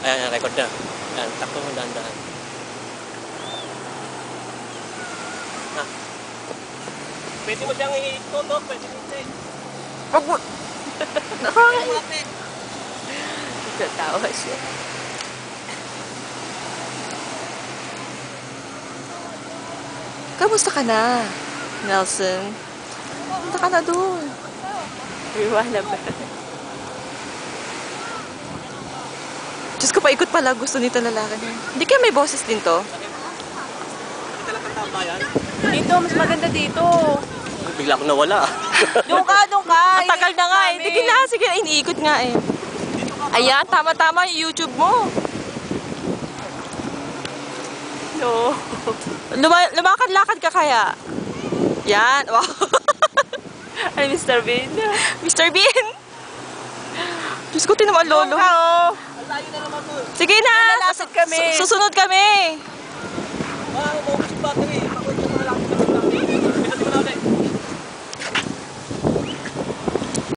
Ayan, record na. Ayan, takbo mo dahan-dahan. Ha? Pwede mo siyang i-tutok, pwede hindi. Wag mo! Nakakit! Nagtatawa siya. Kamusta ka na, Nelson? Punta ka na doon. Iwala ba? Diyos ko, paikot pala gusto nito lalaki na. Hindi kaya may boses din to? Hindi ka lang tambayan. Dito, mas maganda dito. Bigla akong nawala. Doon ka. Matagal na nga eh. Sige na, sige. Iniikot nga eh. Ayan, tama-tama yung YouTube mo. No. Lumakad-lakad ka kaya? Yan. Wow. Ay, Mr. Bean. Mr. Bean. Diyos ko, tinaman lolo. Doon ka, oh. Sige na. Lalapit kami. Susunod kami.